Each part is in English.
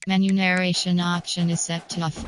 Menu narration option is set to off.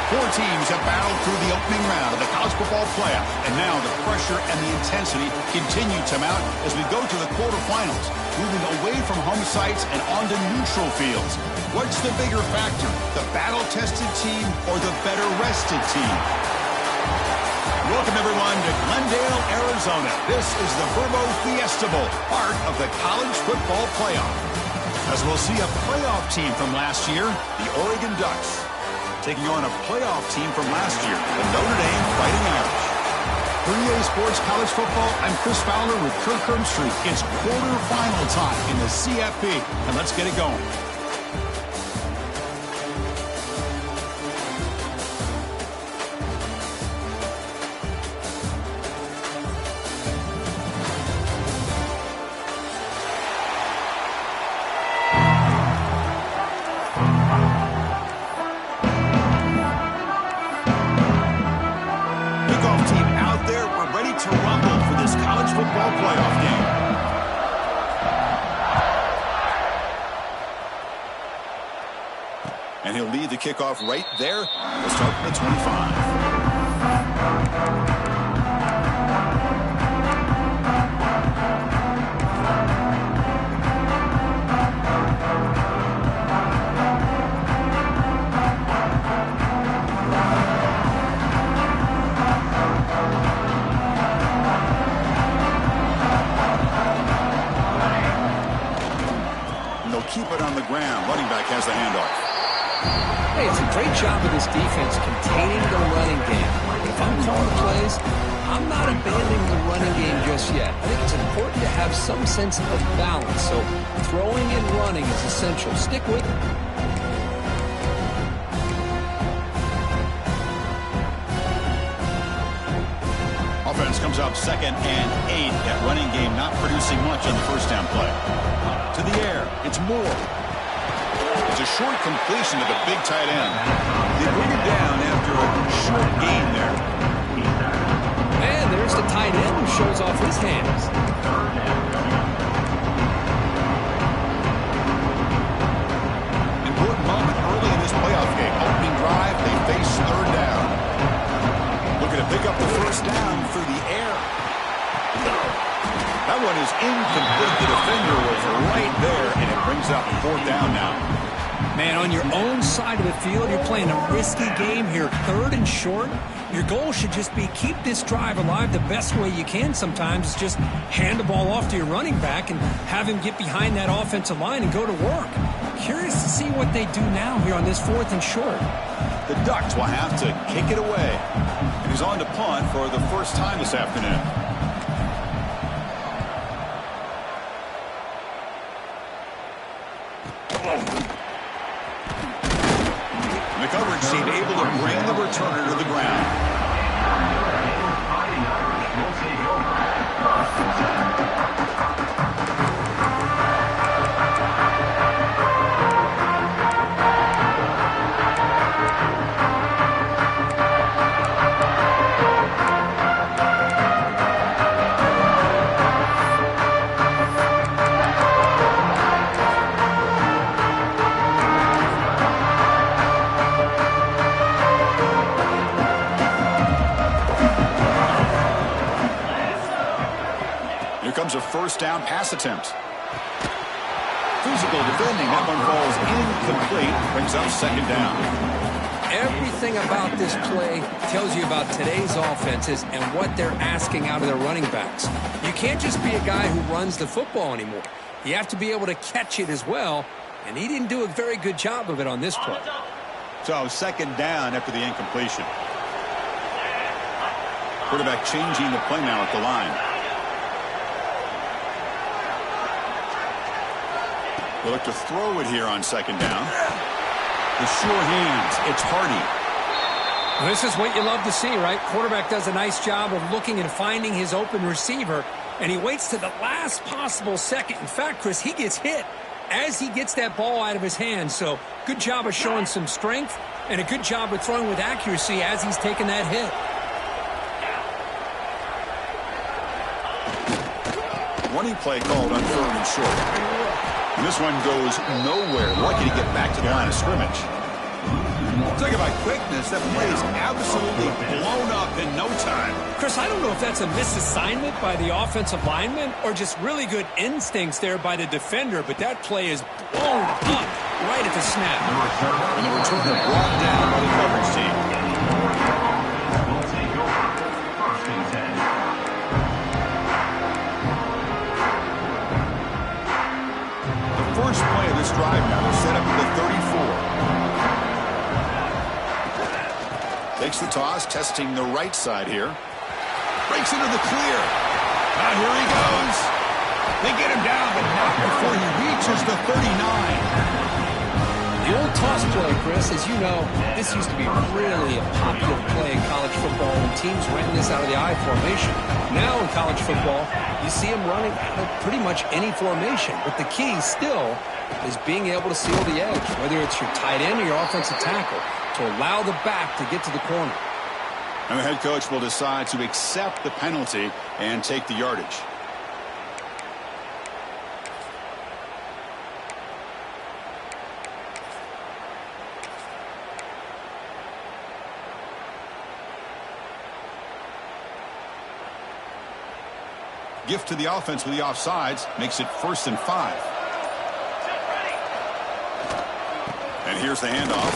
Four teams have battled through the opening round of the college football playoff, and now the pressure and the intensity continue to mount as we go to the quarterfinals, moving away from home sites and onto neutral fields. What's the bigger factor, the battle-tested team or the better-rested team? Welcome, everyone, to Glendale, Arizona. This is the Vrbo Fiesta Bowl, part of the college football playoff. As we'll see a playoff team from last year, the Oregon Ducks, taking on a playoff team from last year, the Notre Dame Fighting Irish. For EA Sports College Football, I'm Chris Fowler with Kirk Herbstreit. It's quarterfinal time in the CFP, and let's get it going. And he'll lead the kickoff right there. We'll start at the 25. And they'll keep it on the ground. Running back has the handoff. Hey, it's a great job of this defense containing the running game. If I'm calling plays, I'm not abandoning the running game just yet. I think it's important to have some sense of balance, so throwing and running is essential. Stick with it. Offense comes up 2nd and 8. That running game not producing much on the first down play. To the air, it's Moore. It's a short completion to the big tight end. They bring it down after a short gain there. And there's the tight end who shows off his hands. Important moment early in this playoff game. Opening drive, they face 3rd down. Looking to pick up the first down through the air. That one is incomplete. The defender was right there, and it brings up 4th down now. Man, And on your own side of the field, you're playing a risky game here, 3rd and short. Your goal should just be keep this drive alive the best way you can sometimes is just hand the ball off to your running back and have him get behind that offensive line and go to work. Curious to see what they do now here on this 4th and short. The Ducks will have to kick it away. And he's on to punt for the first time this afternoon. The coverage team able to bring the returner to the ground. Comes a first down pass attempt. Physical defending. That one falls incomplete. Brings up 2nd down. Everything about this play tells you about today's offenses and what they're asking out of their running backs. You can't just be a guy who runs the football anymore. You have to be able to catch it as well, and he didn't do a very good job of it on this play. So 2nd down after the incompletion. Quarterback changing the play now at the line. They'll look to throw it here on 2nd down. The sure hands. It's Hardy. Well, this is what you love to see, right? Quarterback does a nice job of looking and finding his open receiver, and he waits to the last possible second. In fact, Chris, he gets hit as he gets that ball out of his hands. So good job of showing some strength and a good job of throwing with accuracy as he's taking that hit. Running play called on 3rd and short. And this one goes nowhere. Lucky to get back to the line of scrimmage. Talk about quickness. That play is absolutely blown up in no time. Chris, I don't know if that's a misassignment by the offensive lineman or just really good instincts there by the defender, but that play is blown up right at the snap. And the returner brought down by the coverage team. First play of this drive now. They're set up at the 34. Takes the toss, testing the right side here. Breaks into the clear. Now here he goes. They get him down, but not before he reaches the 39. The old toss play, Chris, as you know, this used to be really a popular play in college football when teams ran this out of the I formation. Now in college football, you see them running out of pretty much any formation. But the key still is being able to seal the edge, whether it's your tight end or your offensive tackle, to allow the back to get to the corner. And the head coach will decide to accept the penalty and take the yardage. Gift to the offense with the offsides makes it 1st and 5. And here's the handoff.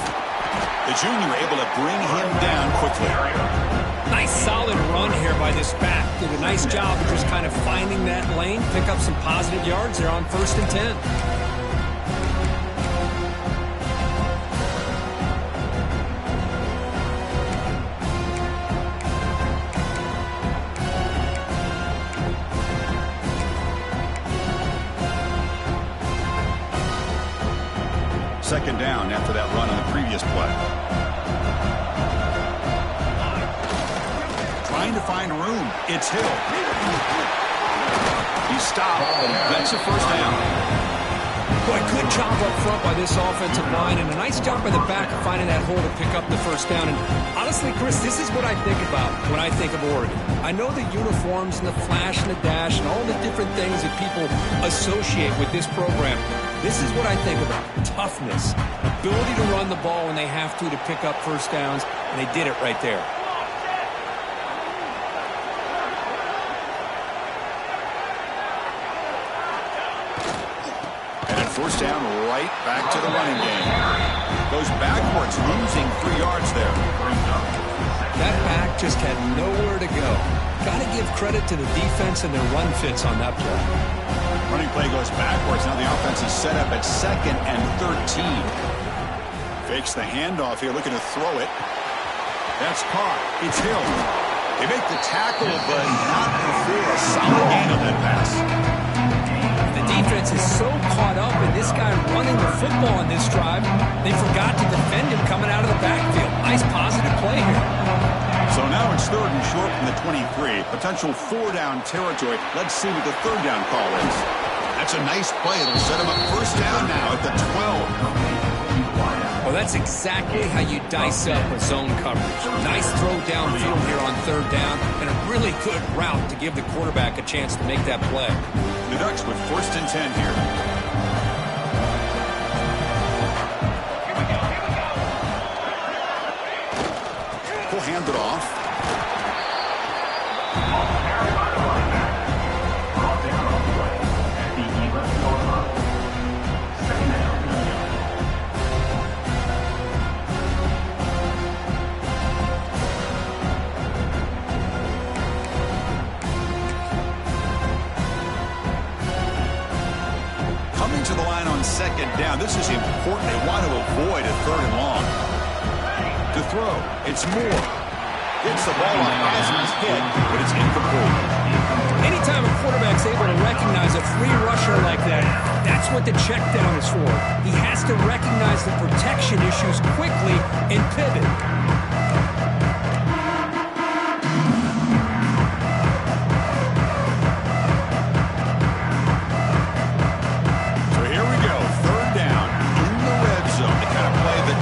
The junior able to bring him down quickly. Nice solid run here by this back. Did a nice job of just kind of finding that lane, pick up some positive yards there on 1st and 10. Second down after that run on the previous play. Trying to find room. It's Hill. He's stopped. That's a 1st down. Boy, good job up front by this offensive line, and a nice job by the back of finding that hole to pick up the 1st down. And honestly, Chris, this is what I think about when I think of Oregon. I know the uniforms and the flash and the dash and all the different things that people associate with this program. This is what I think about. Toughness, ability to run the ball when they have to pick up 1st downs, and they did it right there. And 1st down, right back to the running game. Goes backwards, losing 3 yards there. That back just had nowhere to go. Got to give credit to the defense and their run fits on that play. Running play goes backwards. Now the offense is set up at 2nd and 13. Fakes the handoff here, looking to throw it. That's caught. It's Hill. They make the tackle, but not before a solid gain on that pass. The defense is so caught up in this guy running the football on this drive, they forgot to defend him coming out of the backfield. Nice positive play here. So now it's 3rd and short from the 23. Potential 4-down territory. Let's see what the 3rd down call is. That's a nice play. It'll set him up 1st down now at the 12. Well, that's exactly how you dice up a zone coverage. Nice throw downfield here on 3rd down, and a really good route to give the quarterback a chance to make that play. The Ducks with 1st and 10 here. We'll hand it off. To the line on 2nd down. This is important. They want to avoid a 3rd and long. To throw, it's Moore. Gets the ball on Asman's hit, but it's incomplete. Anytime a quarterback's able to recognize a free rusher like that, that's what the check down is for. He has to recognize the protection issues quickly and pivot.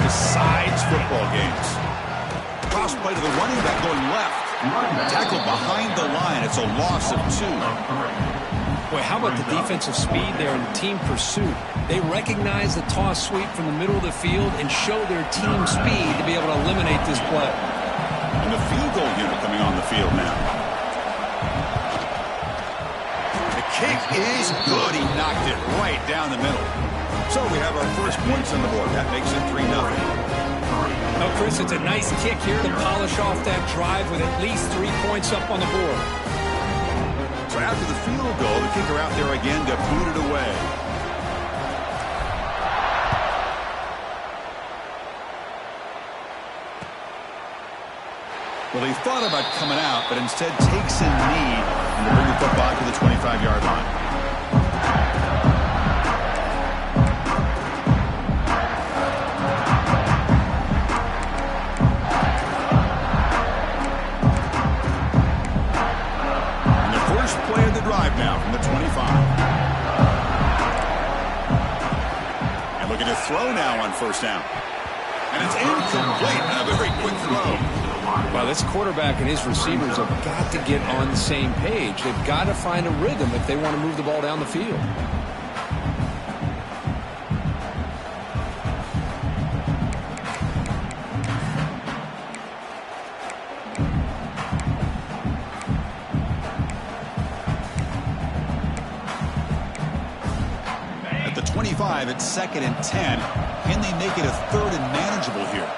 Decides football games. Cross play to the running back going left. Tackled behind the line. It's a loss of 2. Boy, how about the defensive speed there in team pursuit? They recognize the toss sweep from the middle of the field and show their team speed to be able to eliminate this play. And the field goal unit coming on the field now. The kick is good. He knocked it right down the middle. So we have our first points on the board. That makes it 3-0. Well, Chris, it's a nice kick here to polish off that drive with at least 3 points up on the board. So after the field goal, the kicker out there again to boot it away. Well, he thought about coming out, but instead takes in knee and to bring the football to the 25-yard line. Drive now from the 25. And looking to throw now on 1st down. And it's incomplete. A very quick throw. Well, this quarterback and his receivers have got to get on the same page. They've got to find a rhythm if they want to move the ball down the field. At the 25, it's 2nd and 10. Can they make it a 3rd and manageable here?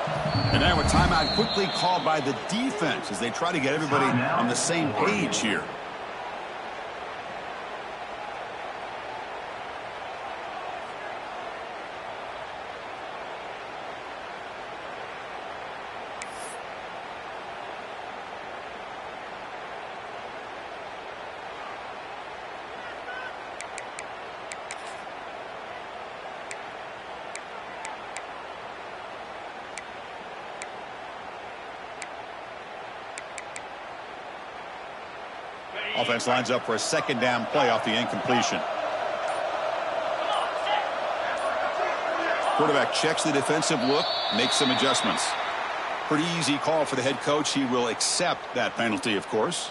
And now a timeout quickly called by the defense as they try to get everybody on the same page here. Offense lines up for a 2nd down play off the incompletion. Quarterback checks the defensive look, makes some adjustments. Pretty easy call for the head coach. He will accept that penalty, of course.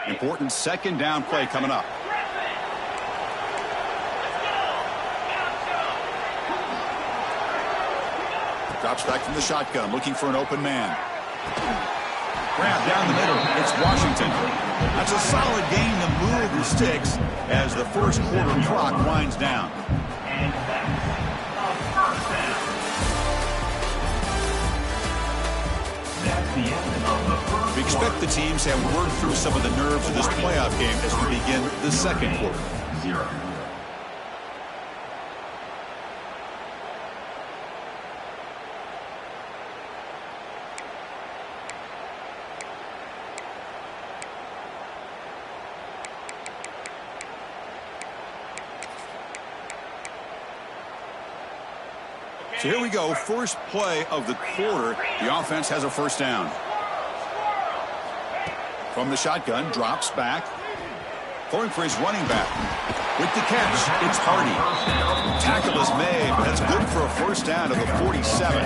Important 2nd down play coming up. Drops back from the shotgun, looking for an open man. Grab down the middle. It's Washington. That's a solid gain to move the sticks as the first quarter clock winds down. We expect the teams to have worked through some of the nerves of this playoff game as we begin the second quarter. 0. So here we go, first play of the quarter. The offense has a first down. From the shotgun, drops back. Going for his running back. With the catch, it's Hardy. Tackle is made, but that's good for a first down to the 47.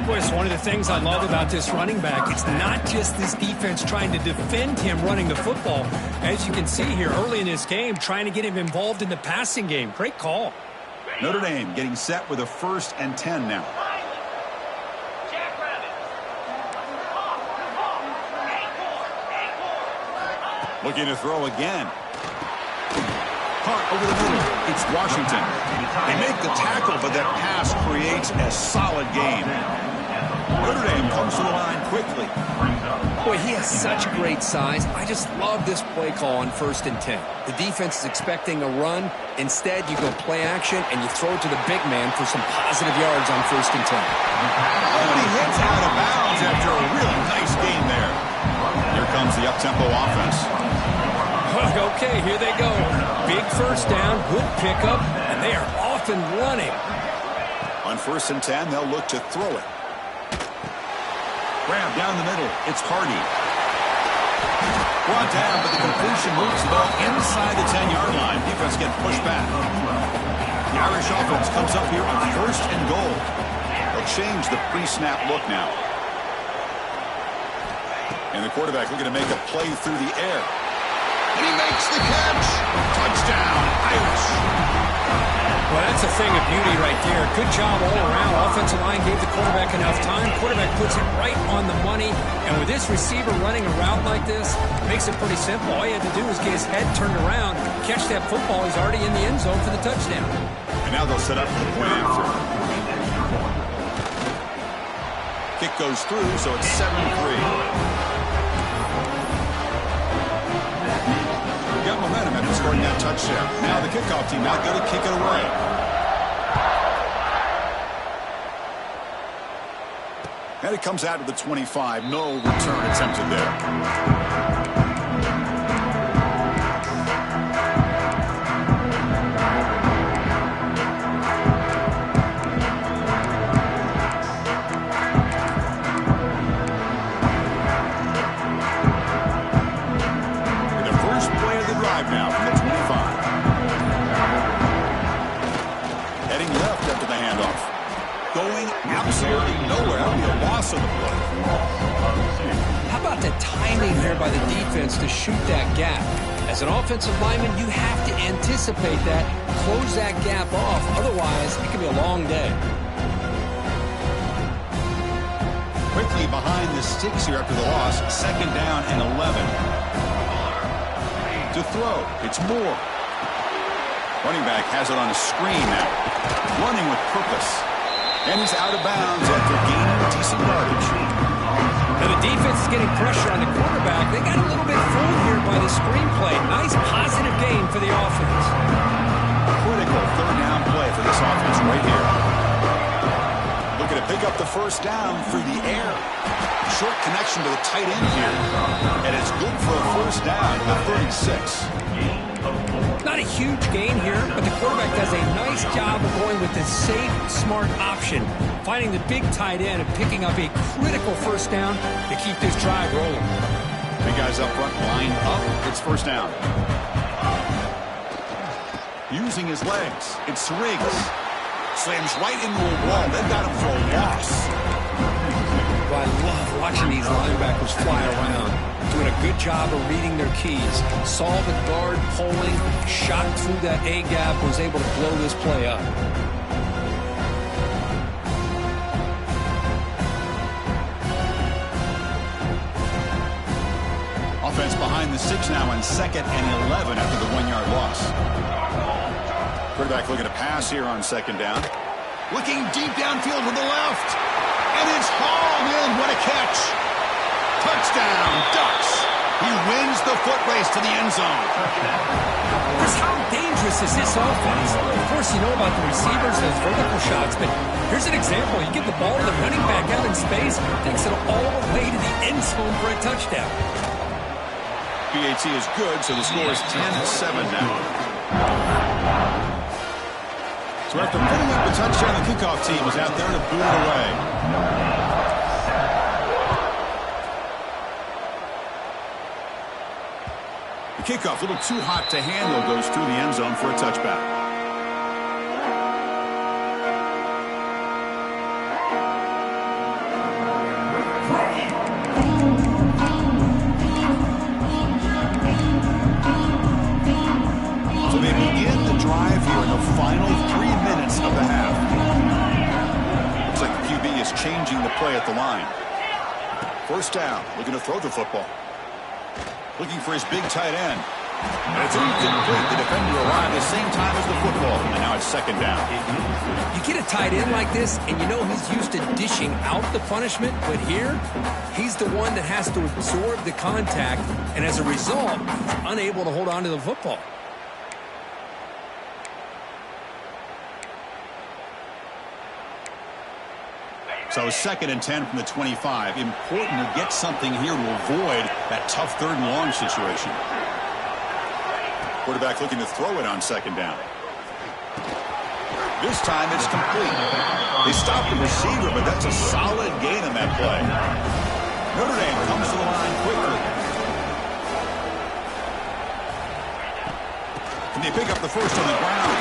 Boy, it's one of the things I love about this running back. It's not just this defense trying to defend him running the football. As you can see here early in this game, trying to get him involved in the passing game. Great call. Notre Dame getting set with a 1st and 10 now. Looking to throw again. Caught over the middle. It's Washington. They make the tackle, but that pass creates a solid gain. Notre Dame comes to the line quickly. Boy, he has such great size. I just love this play call on 1st and 10. The defense is expecting a run. Instead, you go play action, and you throw it to the big man for some positive yards on 1st and 10. Oh, and he hits out of bounds after a really nice gain there. Here comes the up-tempo offense. Okay, here they go. Big first down, good pickup, and they are off and running. On 1st and 10, they'll look to throw it. Grab down the middle. It's Hardy. Brought down, but the completion moves the ball inside the 10-yard line. Defense getting pushed back. The Irish offense comes up here on 1st and goal. They'll change the pre-snap look now. And the quarterback looking to make a play through the air. And he makes the catch. Touchdown, Irish. Well, that's a thing of beauty right there. Good job all around. Offensive line gave the quarterback enough time. Quarterback puts it right on the money. And with this receiver running a route like this, it makes it pretty simple. All he had to do was get his head turned around, catch that football. He's already in the end zone for the touchdown. And now they'll set up for the point after. Kick goes through, so it's 7-3. Got momentum after scoring that touchdown. Now the kickoff team not going to kick it away. And it comes out to the 25. No return attempted there. Now from the 25. Heading left after the handoff. Going absolutely nowhere. That would be a loss of the play. How about the timing here by the defense to shoot that gap? As an offensive lineman, you have to anticipate that, close that gap off. Otherwise, it could be a long day. Quickly behind the sticks here after the loss. 2nd down and 11. To throw, it's Moore. Running back has it on a screen now. Running with purpose. And he's out of bounds after gaining decent yardage. Now the defense is getting pressure on the quarterback. They got a little bit fooled here by the screenplay. Nice positive gain for the offense. Critical 3rd down play for this offense right here. Looking to pick up the first down through the air. Short connection to the tight end here. And it's good for a first down at 36. Not a huge gain here, but the quarterback does a nice job of going with the safe, smart option. Finding the big tight end and picking up a critical first down to keep this drive rolling. Big guys up front, line up. It's first down. Using his legs, it's Riggs. Slams right into a wall. They've got him for a loss. Well, I love watching these linebackers fly around. Doing a good job of reading their keys. Saw the guard pulling, shot through that A-gap, was able to blow this play up. It's behind the 6 now on 2nd and 11 after the 1-yard loss. Quarterback looking to pass here on 2nd down. Looking deep downfield with the left. And it's hauled in. What a catch. Touchdown, Ducks. He wins the foot race to the end zone. Chris, how dangerous is this offense? Of course, you know about the receivers, those vertical shots, but here's an example. You give the ball to the running back out in space, takes it all the way to the end zone for a touchdown. PAT is good, so the score is 10-7 now. So after putting up a touchdown, the kickoff team is out there to boot it away. The kickoff, a little too hot to handle, goes through the end zone for a touchback. So they begin the drive here in the final 3 minutes of the half. Looks like the QB is changing the play at the line. First down, looking to throw the football. Looking for his big tight end. And it's incomplete. The defender arrived at the same time as the football. And now it's 2nd down. You get a tight end like this, and you know he's used to dishing out the punishment, but here, he's the one that has to absorb the contact, and as a result, he's unable to hold on to the football. So 2nd and 10 from the 25. Important to get something here to avoid that tough 3rd and long situation. Quarterback looking to throw it on 2nd down. This time it's complete. They stopped the receiver, but that's a solid gain on that play. Notre Dame comes to the line quickly. Can they pick up the first on the ground?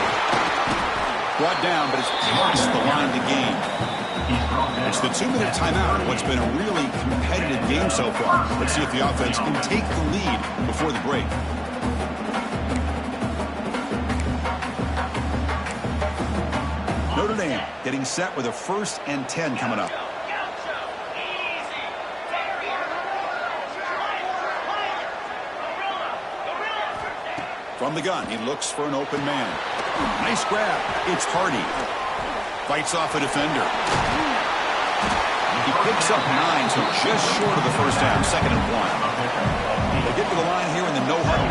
Brought down, but it's past the line to gain. It's the 2-minute timeout of what's been a really competitive game so far. Let's see if the offense can take the lead before the break. Notre Dame getting set with a 1st and 10 coming up. From the gun, he looks for an open man. Nice grab. It's Hardy. Fights off a defender. He picks up 9, so just short of the first down, 2nd and 1. They get to the line here in the no huddle.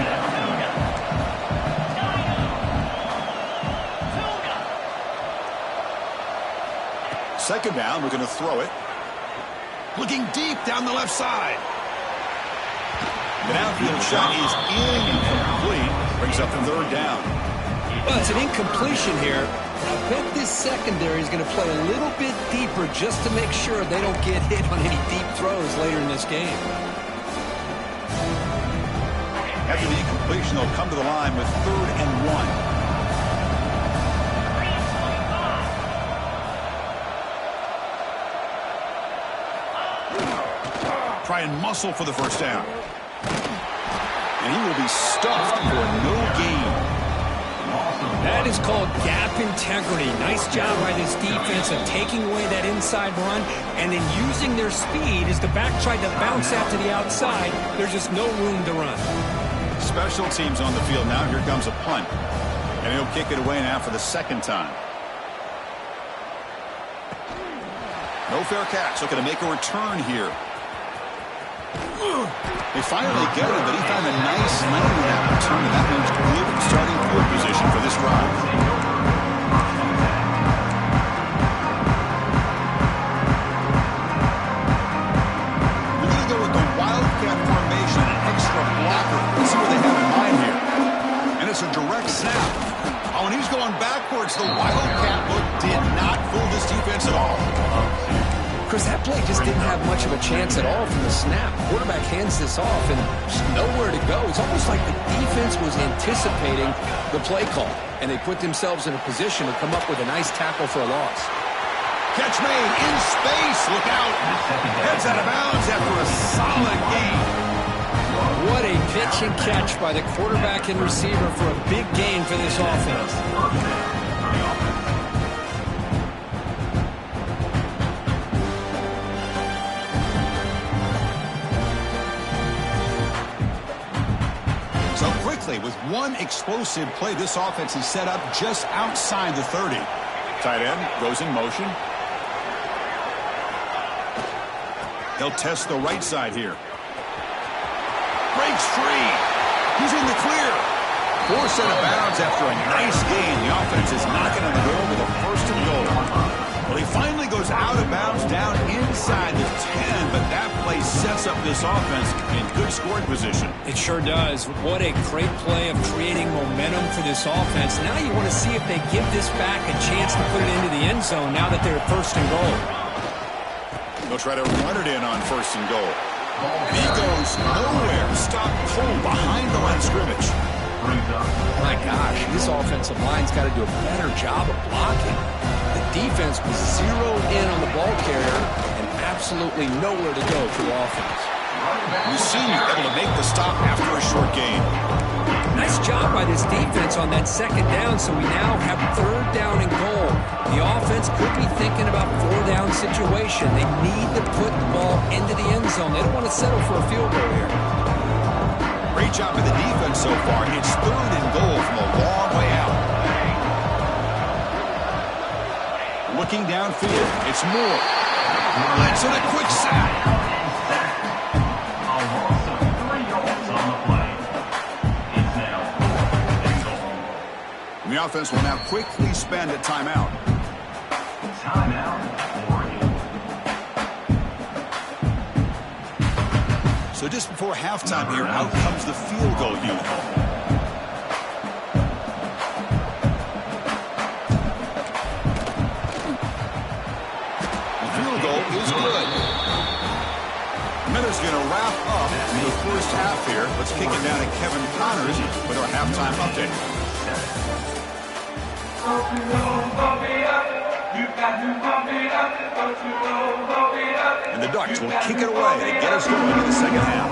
Second down, we're going to throw it. Looking deep down the left side. The downfield shot is incomplete. Brings up the 3rd down. Well, it's an incompletion here. I bet this secondary is going to play a little bit deeper just to make sure they don't get hit on any deep throws later in this game. After the incompletion, they'll come to the line with 3rd and 1. Try and muscle for the first down. And he will be stuffed for no gain. That is called gap integrity. Nice job by this defense of taking away that inside run and then using their speed as the back tried to bounce out to the outside. There's just no room to run. Special teams on the field now. Here comes a punt. And he'll kick it away now for the 2nd time. No fair catch. Looking to make a return here. They finally get him, but he found a nice landing in that return, and that means good starting field position for this drive. We're going to go with the Wildcat formation, an extra blocker. Let's see what they have in mind here. And it's a direct snap. Oh, and he's going backwards. The Wildcat look did not fool this defense at all. Chris, that play just didn't have much of a chance at all from the snap. Quarterback hands this off and just nowhere to go. It's almost like the defense was anticipating the play call, and they put themselves in a position to come up with a nice tackle for a loss. Catch made in space. Look out. Heads out of bounds after a solid gain. What a pitch and catch by the quarterback and receiver for a big gain for this offense. quickly. With one explosive play, this offense is set up just outside the 30. Tight end goes in motion. He'll test the right side here. Breaks free. He's in the clear. Forced out of bounds after a nice gain. The offense is knocking on the door with a first and goal. Well, he finally goes out of bounds down inside the 10, but that play sets up this offense in good scoring position. It sure does. What a great play of creating momentum for this offense. Now you want to see if they give this back a chance to put it into the end zone now that they're first and goal. They'll try to run it in on first and goal. And he goes nowhere. Stop cold behind the line of scrimmage. My gosh, this offensive line's got to do a better job of blocking. The defense was zeroed in on the ball carrier and absolutely nowhere to go for the offense. Mussini able to make the stop after a short gain. Nice job by this defense on that second down, so we now have third down and goal. The offense could be thinking about four-down situation. They need to put the ball into the end zone. They don't want to settle for a field goal here. Great job by the defense so far. It's third and goal from a long way out. Looking downfield, it's Moore. Let's hit a quick sack. The offense will now quickly spend a timeout. So just before halftime here, out comes the field goal unit. The field goal is good. Miller's going to wrap up the first half here. Let's kick it down to Kevin Connors with our halftime update. And the Ducks will kick it away to get us going in the second half.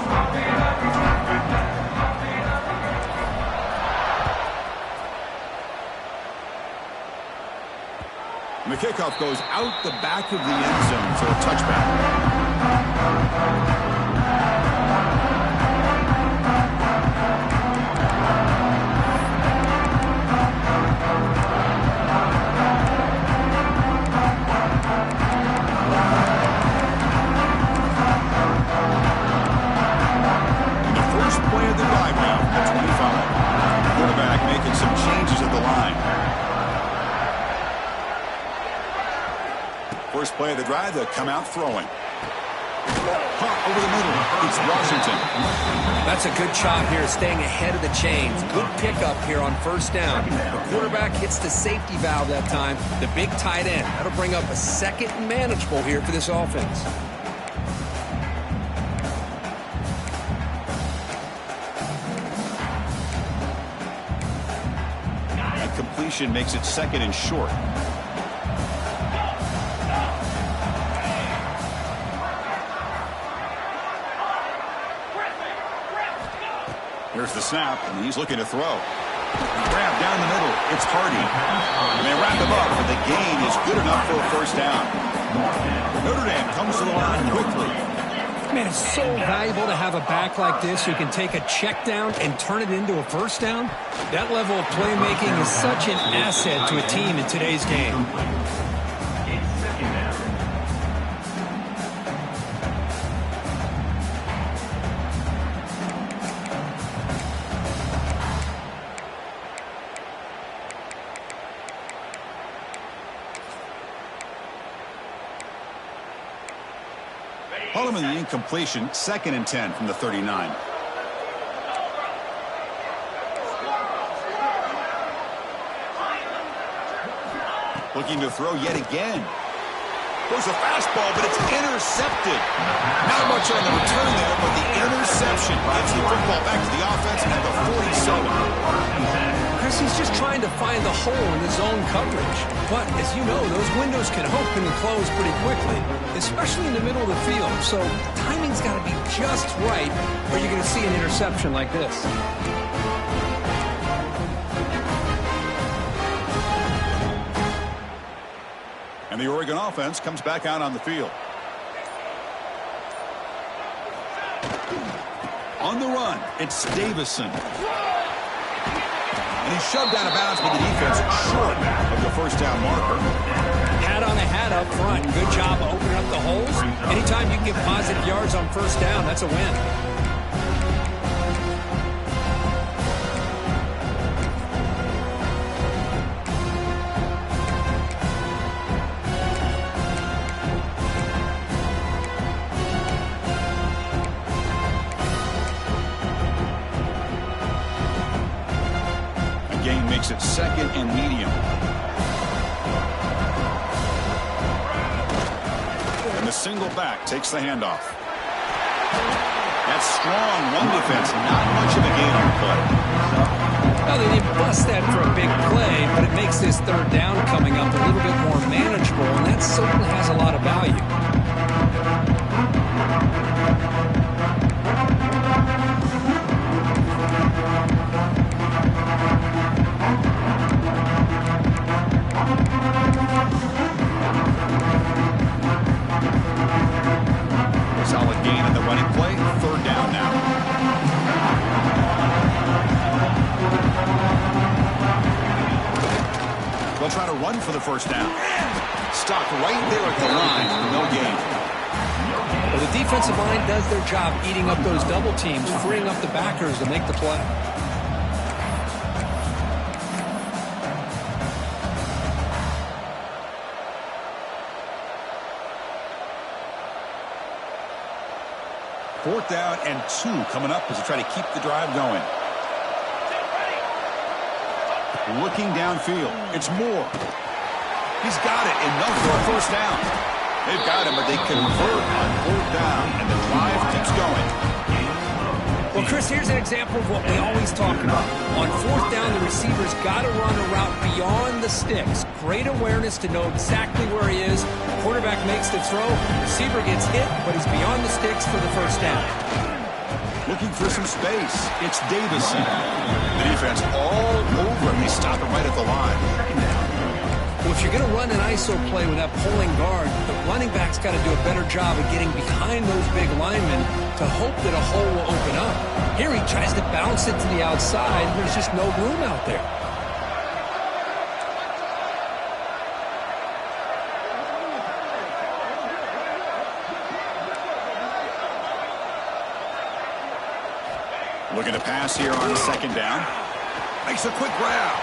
And the kickoff goes out the back of the end zone for a touchback. First play of the drive, they'll come out throwing. Pump over the middle. It's Washington. That's a good chop here, staying ahead of the chains. Good pickup here on first down. The quarterback hits the safety valve that time. The big tight end. That'll bring up a second and manageable here for this offense. That completion makes it second and short. Here's the snap, and he's looking to throw. Grab down the middle. It's Hardy. And they wrap him up, but the gain is good enough for a first down. Notre Dame comes to the line quickly. Man, it's so valuable to have a back like this who can take a check down and turn it into a first down. That level of playmaking is such an asset to a team in today's game. Holloman the incompletion, 2nd and 10 from the 39. Looking to throw yet again. Goes a fastball, but it's intercepted. Not much on the return there, but the interception gets the football back to the offense at the 47. Chris, he's just trying to find the hole in his zone coverage. But, as you know, those windows can open and close pretty quickly, especially in the middle of the field. So, timing's got to be just right, or you're going to see an interception like this. And the Oregon offense comes back out on the field. On the run, it's Davison. And he's shoved out of bounds by the defense short of the first down marker. Hat on a hat up front. Good job opening up the holes. Anytime you can get positive yards on first down, that's a win. Gain makes it second and medium. And the single back takes the handoff. That's strong run defense. Not much of a gain on the play. Well, they didn't bust that for a big play, but it makes this third down coming up a little bit more manageable, and that certainly has a lot of value. Solid gain on the running play. Third down now. They'll try to run for the first down. Stopped right there at the line. No gain. Well, the defensive line does their job eating up those double teams, freeing up the backers to make the play. Fourth down and 2 coming up as they try to keep the drive going. Looking downfield. It's Moore. He's got it. Enough for a first down. They've got him, but they convert on fourth down, and the drive keeps going. Well, Chris, here's an example of what we always talk about. On fourth down, the receiver's got to run a route beyond the sticks. Great awareness to know exactly where he is. Quarterback makes the throw. Receiver gets hit, but he's beyond the sticks for the first down. Looking for some space. It's Davison. The defense all over him. They stop him right at the line. Well, if you're going to run an ISO play with that pulling guard, the running back's got to do a better job of getting behind those big linemen to hope that a hole will open up. Here he tries to bounce it to the outside. There's just no room out there. Looking to pass here on second down. Makes a quick grab.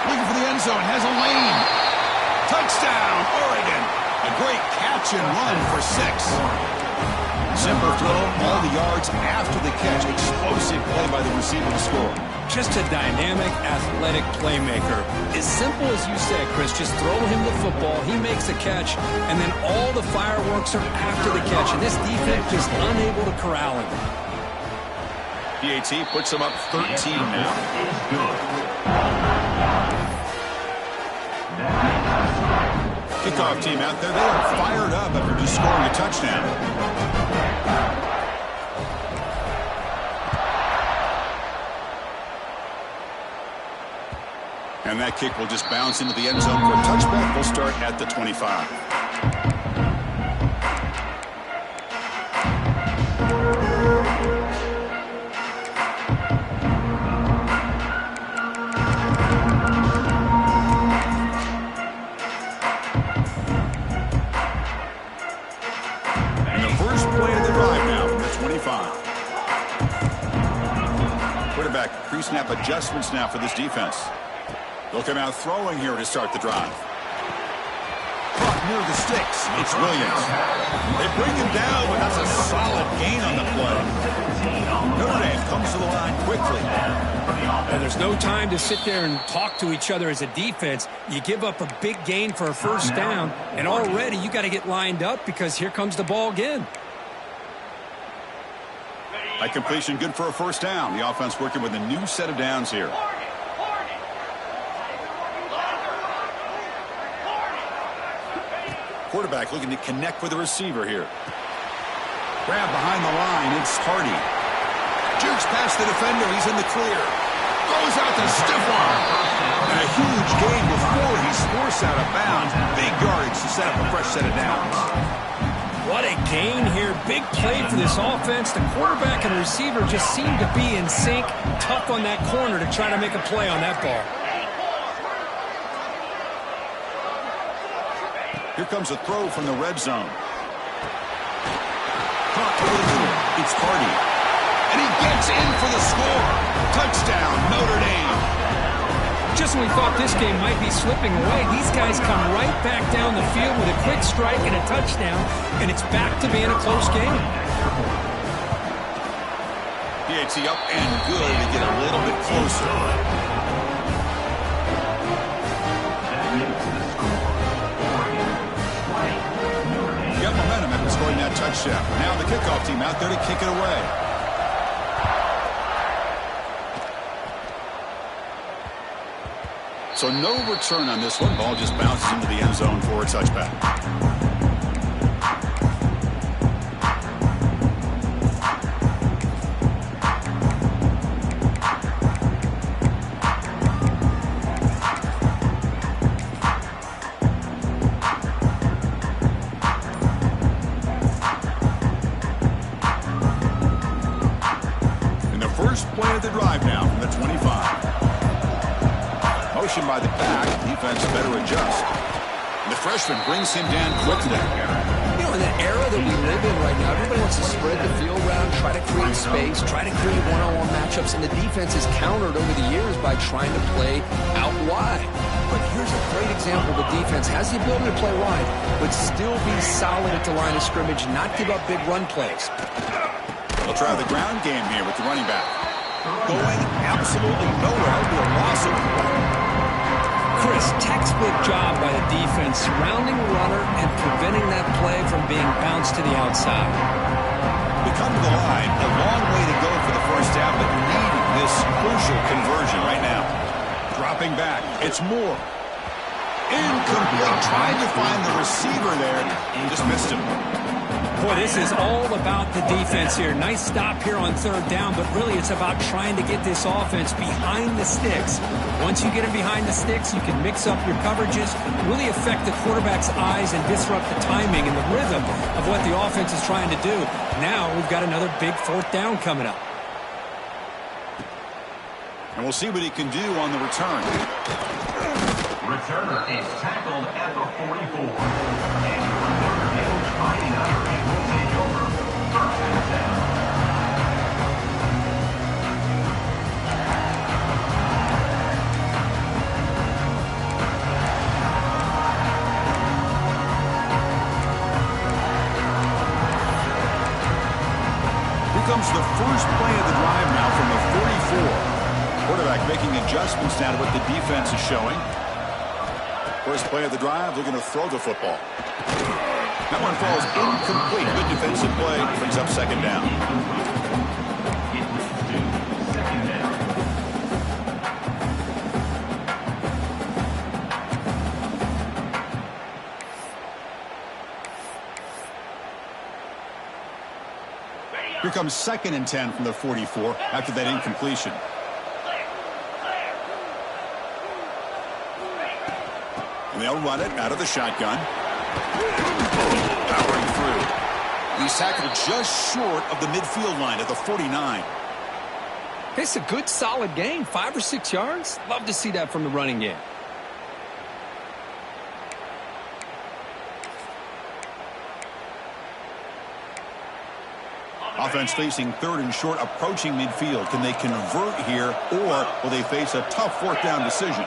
Looking for the end zone. Has a lane. Touchdown, Oregon. A great catch and run for 6. Simple throw. All the yards after the catch. Explosive play by the receiver to score. Just a dynamic, athletic playmaker. As simple as you said, Chris, just throw him the football, he makes a catch, and then all the fireworks are after the catch, and this defense just unable to corral him. PAT puts them up 13 now. Kickoff team out there. They are fired up after just scoring a touchdown. And that kick will just bounce into the end zone for a touchback. They'll start at the 25. And the first play of the drive now from the 25. Quarterback pre-snap adjustments now for this defense. They'll come out throwing here to start the drive. Caught near the sticks. It's Williams. They bring him down, but that's a solid gain on the play. Notre Dame comes to the line quickly. And there's no time to sit there and talk to each other as a defense. You give up a big gain for a first down, and already you got to get lined up because here comes the ball again. That completion good for a first down. The offense working with a new set of downs here. Quarterback looking to connect with the receiver here. Grab behind the line. It's Hardy. Jukes past the defender. He's in the clear. Goes out to stiff arm. And a huge gain before he's forced out of bounds. Big yardage to set up a fresh set of downs. What a gain here. Big play for this offense. The quarterback and receiver just seem to be in sync. Tough on that corner to try to make a play on that ball. Here comes a throw from the red zone. Caught over the middle. It's Hardy. And he gets in for the score. Touchdown, Notre Dame. Just when we thought this game might be slipping away, these guys come right back down the field with a quick strike and a touchdown, and it's back to being a close game. PAT up and good to get a little bit closer. Got momentum after scoring that touchdown. Now the kickoff team out there to kick it away. So no return on this one. Ball just bounces into the end zone for a touchback. And the first play of the drive now from the 25. Motion by the back. Defense better adjust. And the freshman brings him down quickly. You know, in the era that we live in right now, everybody wants to spread the field around, try to create space, try to create one-on-one matchups, and the defense is countered over the years by trying to play out wide. But here's a great example. The defense has the ability to play wide, but still be solid at the line of scrimmage, not give up big run plays. They'll try the ground game here with the running back. Going absolutely nowhere. It'll be a loss of one. Chris, textbook job by the defense, surrounding the runner and preventing that play from being bounced to the outside. We come to the line, a long way to go for the first half, but needing this crucial conversion right now. Dropping back, it's Moore. Incomplete, trying to find the receiver there, just missed him. Boy, this is all about the defense here. Nice stop here on third down, but really it's about trying to get this offense behind the sticks. Once you get them behind the sticks, you can mix up your coverages, really affect the quarterback's eyes and disrupt the timing and the rhythm of what the offense is trying to do. Now we've got another big fourth down coming up. And we'll see what he can do on the return. Returner is tackled at the 44. And Fighting Irish will take over. First and 10. Here comes the first play of the drive now from the 44. Quarterback making adjustments now to what the defense is showing. First play of the drive, they're going to throw the football. That one falls incomplete. Good defensive play. Brings up second down. Here comes second and 10 from the 44 after that incompletion. And they'll run it out of the shotgun. Powering through. He's tackled just short of the midfield line at the 49. It's a good, solid game. 5 or 6 yards. Love to see that from the running game. Offense facing third and short, approaching midfield. Can they convert here, or will they face a tough fourth down decision?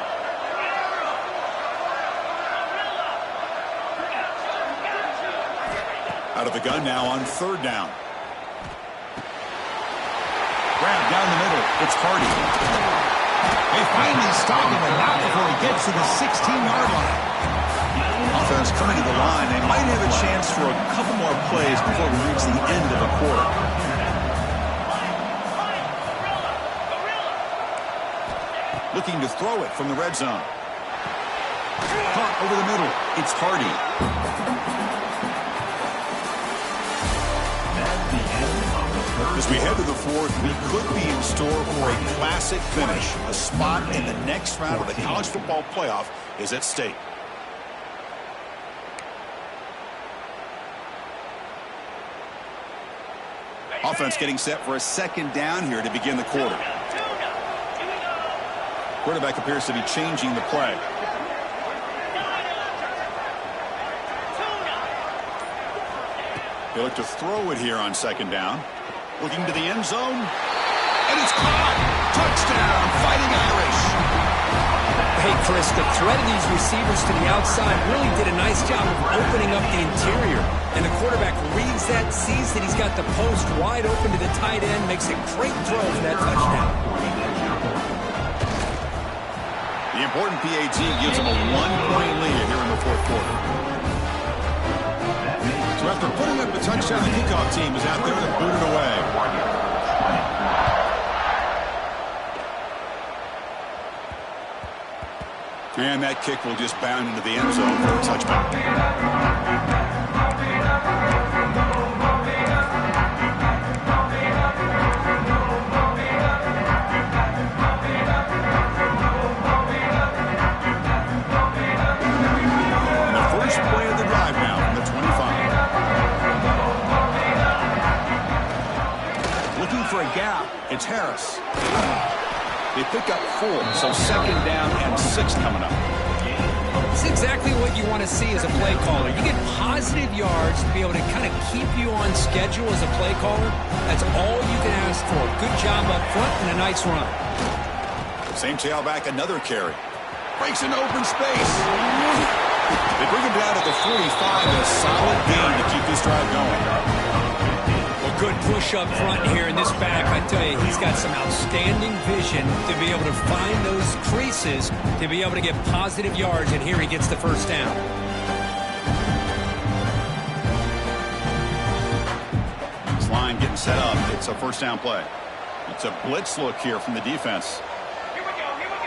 Out of the gun now on third down. Grab down the middle. It's Hardy. They finally stop him, and not before he gets to the 16-yard line. Offense coming to the line. They might have a chance for a couple more plays before we reach the end of a quarter. Looking to throw it from the red zone. Caught over the middle. It's Hardy. As we head to the fourth, we could be in store for a classic finish. A spot in the next round of the college football playoff is at stake. Offense getting set for a second down here to begin the quarter. Quarterback appears to be changing the play. They look to throw it here on second down. Looking to the end zone. And it's caught. Touchdown, Fighting Irish. Hey, Chris, the threat of these receivers to the outside really did a nice job of opening up the interior. And the quarterback reads that, sees that he's got the post wide open to the tight end, makes a great throw for that touchdown. The important PAT gives them a 1-point lead here in the fourth quarter. So after putting up the touchdown, the kickoff team is out there to boot it away. And that kick will just bound into the end zone for a touchback. And the first play of the drive now from the 25. Looking for a gap. It's Harris. They pick up 4, so second down and 6 coming up. It's exactly what you want to see as a play caller. You get positive yards to be able to kind of keep you on schedule as a play caller. That's all you can ask for. Good job up front and a nice run. Same tailback, another carry. Breaks into open space. They bring him down at the 45, a solid gain to keep this drive going. Well, good push up front here in this back. I tell you, he's got some outstanding vision to be able to find those creases, to be able to get positive yards, and here he gets the first down. This line getting set up. It's a first down play. It's a blitz look here from the defense. Here we go, here we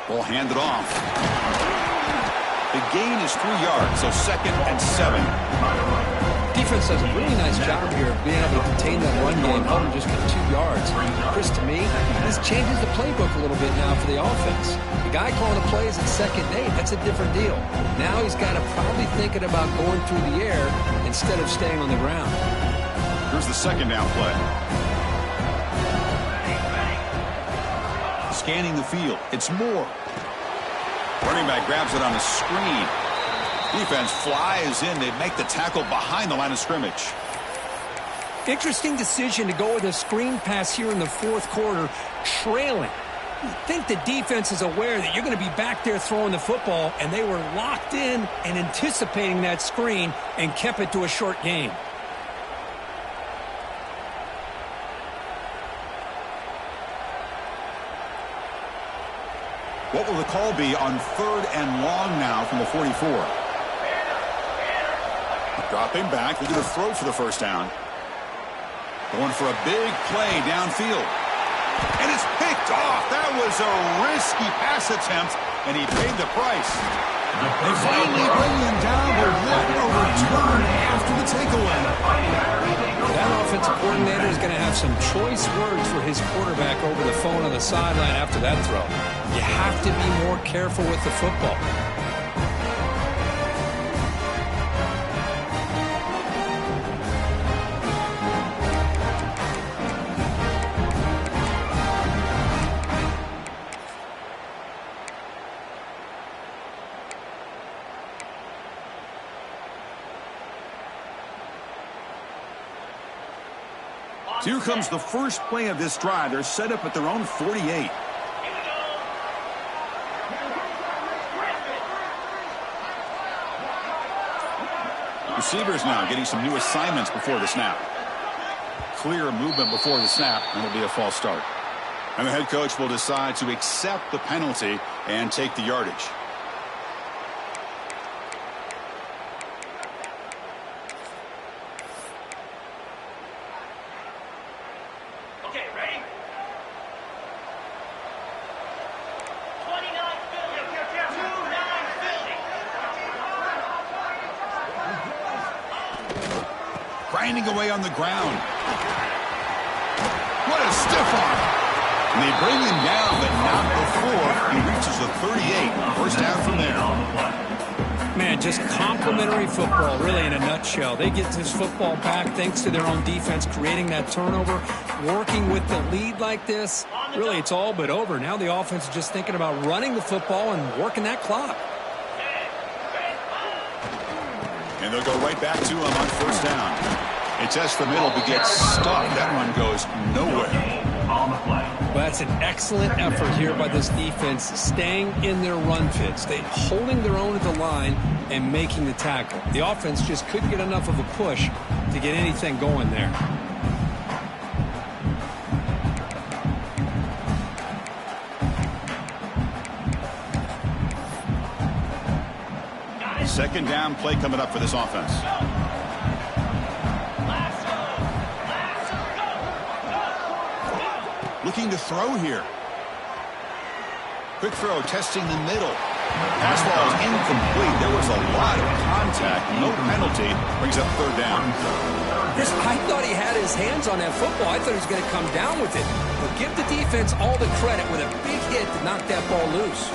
go. Ball handed off. The gain is 3 yards, so second and 7. Defense does a really nice job here of being able to contain that run game, help him just get 2 yards. Chris, to me, this changes the playbook a little bit now for the offense. The guy calling the plays at 2nd and 8, that's a different deal. Now he's got to probably thinking about going through the air instead of staying on the ground. Here's the second down play. Scanning the field. It's Moore. Running back grabs it on a screen. Defense flies in. They make the tackle behind the line of scrimmage. Interesting decision to go with a screen pass here in the fourth quarter, trailing. You think the defense is aware that you're going to be back there throwing the football, and they were locked in and anticipating that screen and kept it to a short gain. What will the call be on 3rd and long now from the 44? Dropping back, looking to throw for the first down. Going for a big play downfield. And it's picked off. That was a risky pass attempt, and he paid the price. They finally bring him down, but what a return after the takeaway. That offensive coordinator is going to have some choice words for his quarterback over the phone on the sideline after that throw. You have to be more careful with the football. So here comes the first play of this drive. They're set up at their own 48. Receivers now getting some new assignments before the snap. Clear movement before the snap, and it'll be a false start. And the head coach will decide to accept the penalty and take the yardage. Okay, ready? 29 Philly. 29 Philly. Grinding away on the ground. What a stiff arm. And they bring him down, but not before he reaches the 38. First down from there. just complimentary football, really, in a nutshell. They get this football back thanks to their own defense, creating that turnover, working with the lead like this. Really, it's all but over. Now the offense is just thinking about running the football and working that clock. And they'll go right back to him on first down. They test the middle, but gets stuck. That run goes nowhere. Well, that's an excellent effort here by this defense, staying in their run fits. They holding their own at the line and making the tackle. The offense just couldn't get enough of a push to get anything going there. Second down play coming up for this offense. Looking to throw here. Quick throw, testing the middle. Pass ball is incomplete. There was a lot of contact. No penalty. Brings up third down. I thought he had his hands on that football. I thought he was going to come down with it. But give the defense all the credit with a big hit to knock that ball loose.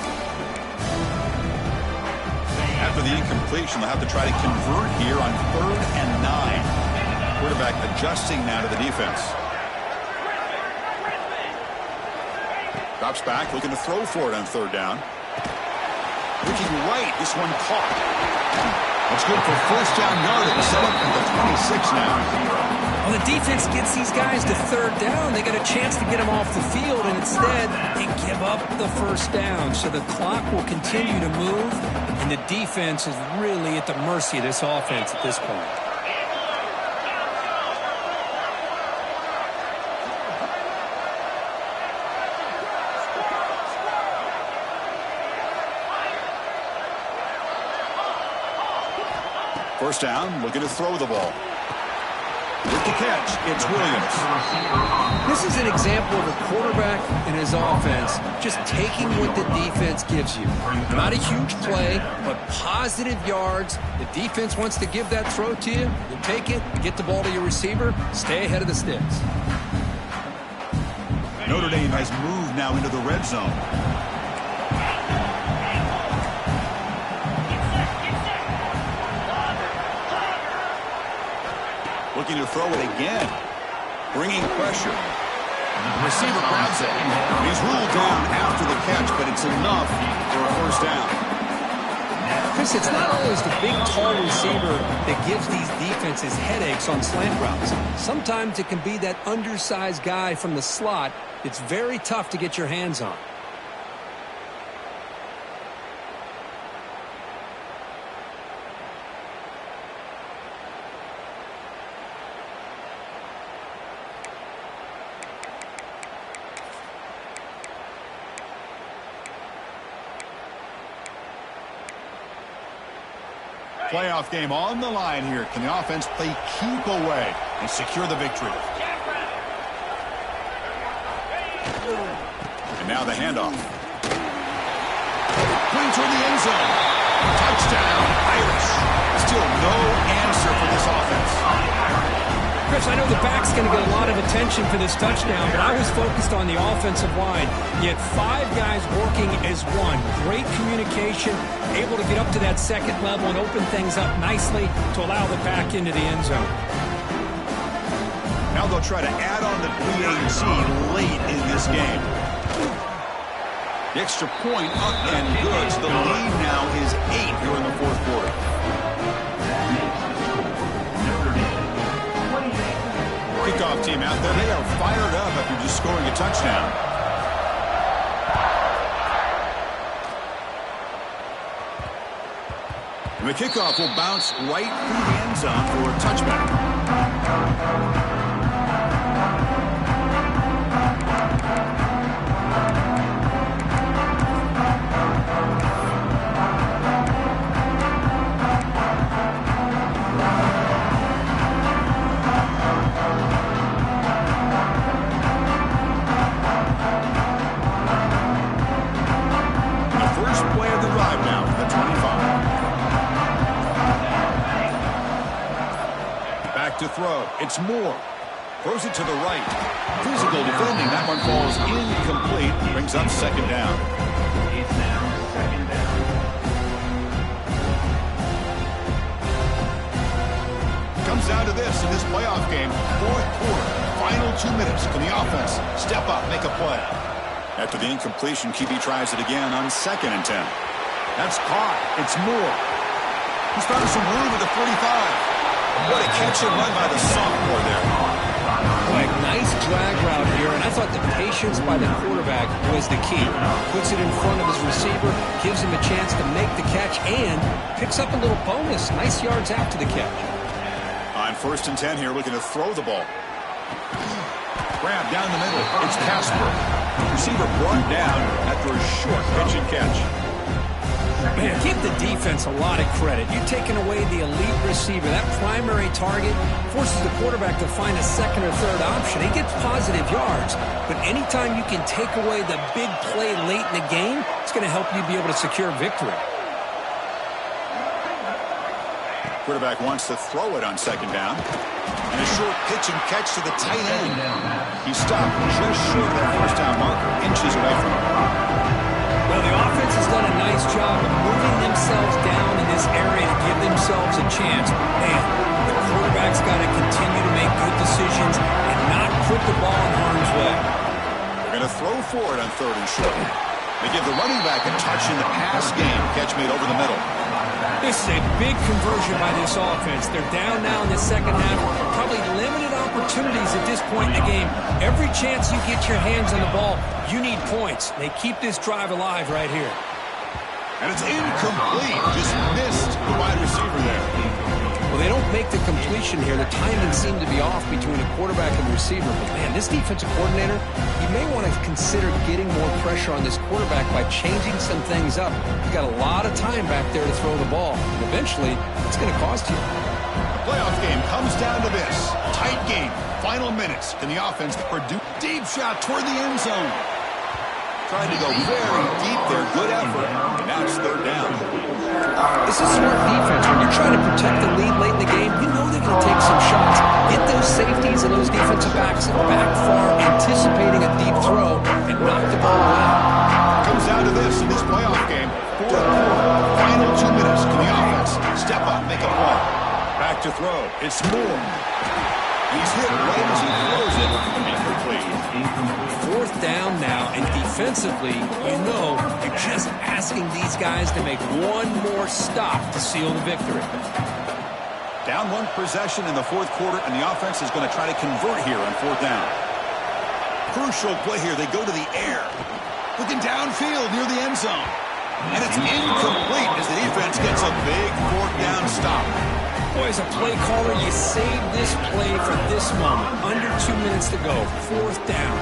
After the incompletion, they'll have to try to convert here on 3rd and 9. Quarterback adjusting now to the defense. Drops back, looking to throw for it on 3rd down. Looking right, this one caught. That's good for first down yardage. Set up at the 26 now. Well, the defense gets these guys to 3rd down. They got a chance to get them off the field, and instead they give up the first down. So the clock will continue to move, and the defense is really at the mercy of this offense at this point. First down, looking to throw the ball. With the catch, it's Williams. This is an example of a quarterback and his offense just taking what the defense gives you. Not a huge play, but positive yards. The defense wants to give that throw to you. You take it, get the ball to your receiver, stay ahead of the sticks. Notre Dame has moved now into the red zone. Looking to throw it again. Bringing pressure. Receiver grabs it. He's ruled down after the catch, but it's enough for a first down. Chris, it's not always the big, tall receiver that gives these defenses headaches on slant routes. Sometimes it can be that undersized guy from the slot. It's very tough to get your hands on. Playoff game on the line here. Can the offense play keep away and secure the victory? And now the handoff. Going toward the end zone. Touchdown, Irish. Still no answer for this offense. Chris, I know the back's going to get a lot of attention for this touchdown, but I was focused on the offensive line. You had 5 guys working as one. Great communication, able to get up to that second level and open things up nicely to allow the back into the end zone. Now they'll try to add on the PAT late in this game. The extra point up and good. So the lead now is 8 here in the 4th quarter. Kickoff team out there. They are fired up after just scoring a touchdown. And the kickoff will bounce right through the end zone for a touchback. To throw. It's Moore. Throws it to the right. Physical defending. That one falls incomplete. Brings up second down. It's now second down. this in this playoff game. Fourth quarter, final 2 minutes. Can the offense step up, make a play? After the incompletion, QB tries it again on 2nd and 10. That's caught. It's Moore. He's found some room at the 45. What a catch and run by the sophomore there. Like, nice drag route here, and I thought the patience by the quarterback was the key. Puts it in front of his receiver, gives him a chance to make the catch, and picks up a little bonus. Nice yards after the catch. On 1st and 10 here, looking to throw the ball. Grab down the middle. It's Casper. Receiver brought down after a short pitch and catch. Man, give the defense a lot of credit. You're taking away the elite receiver. That primary target forces the quarterback to find a 2nd or 3rd option. He gets positive yards, but anytime you can take away the big play late in the game, it's going to help you be able to secure victory. Quarterback wants to throw it on 2nd down. And a short pitch and catch to the tight end. He stopped just short of that 1st down marker, inches away from him. Well, the offense has done a nice job of moving themselves down in this area to give themselves a chance. And the quarterback's got to continue to make good decisions and not put the ball in harm's way. They're going to throw for it on 3rd and short. They give the running back a touch in the pass game. Catch made over the middle. This is a big conversion by this offense. They're down now in the 2nd half. Probably limited opportunities at this point in the game. Every chance you get your hands on the ball, you need points. They keep this drive alive right here. And it's incomplete. Just missed the wide receiver there. Well, they don't make the completion here. The timing seemed to be off between a quarterback and receiver. But, man, this defensive coordinator, he may want to consider getting more pressure on this quarterback by changing some things up. He's got a lot of time back there to throw the ball. And eventually, it's going to cost you. The playoff game comes down to this. Tight game. Final minutes. Can the offense produce deep shot toward the end zone? Tried to go very deep there. Good effort. And now it's 3rd down. This is smart defense. When you're trying to protect the lead late in the game, you know they're going to take some shots. Get those safeties and those defensive backs back far, anticipating a deep throw, and knock the ball away. Comes down to this in this playoff game. 4th quarter. Final 2 minutes. Can the offense step up, make a play? Back to throw. It's Moore. He's hit right as he throws it. Incomplete. 4th down now, and defensively, you know you're just asking these guys to make one more stop to seal the victory. Down 1 possession in the 4th quarter, and the offense is going to try to convert here on 4th down. Crucial play here. They go to the air. Looking downfield near the end zone. And it's incomplete as the defense gets a big 4th down stop. Boy, as a play caller, you save this play for this moment. Under 2 minutes to go. 4th down.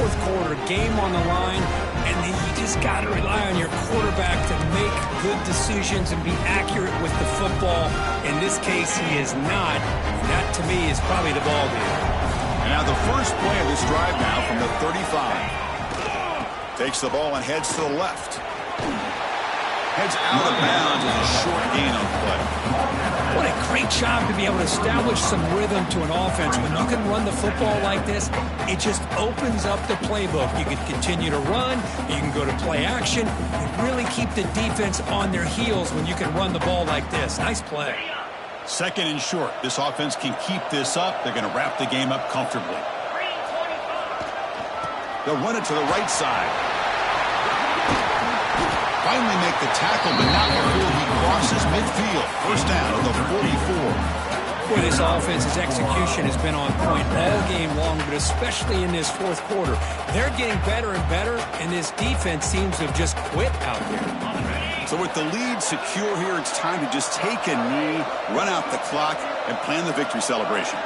4th quarter. Game on the line. And then you just got to rely on your quarterback to make good decisions and be accurate with the football. In this case, he is not. And that, to me, is probably the ball game. And now the first play of this drive now from the 35. Takes the ball and heads to the left. Heads out of bounds as a short gain on the play. What a great job to be able to establish some rhythm to an offense. When you can run the football like this, it just opens up the playbook. You can continue to run. You can go to play action. And really keep the defense on their heels when you can run the ball like this. Nice play. 2nd and short. This offense can keep this up. They're going to wrap the game up comfortably. They'll run it to the right side. Finally make the tackle, but not before he crosses midfield. 1st down at the 44. Boy, this offense's execution has been on point all game long, but especially in this 4th quarter. They're getting better and better, and this defense seems to have just quit out there. So with the lead secure here, it's time to just take a knee, run out the clock, and plan the victory celebration.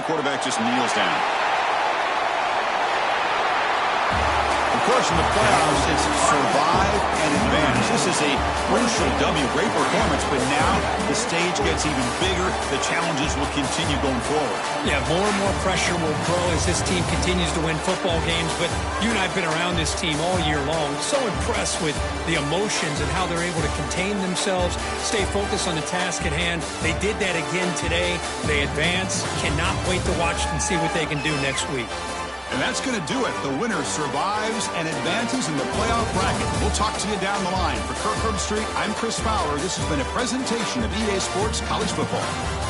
Quarterback just kneels down. Of course, in the playoffs, it's survive and advance. This is a crucial W. Great performance, but now the stage gets even bigger. The challenges will continue going forward. Yeah, more and more pressure will grow as this team continues to win football games, but you and I have been around this team all year long. So impressed with the emotions and how they're able to contain themselves, stay focused on the task at hand. They did that again today. They advance. Cannot wait to watch and see what they can do next week. And that's going to do it. The winner survives and advances in the playoff bracket. We'll talk to you down the line. For Kirk Herbstreit, I'm Chris Fowler. This has been a presentation of EA Sports College Football.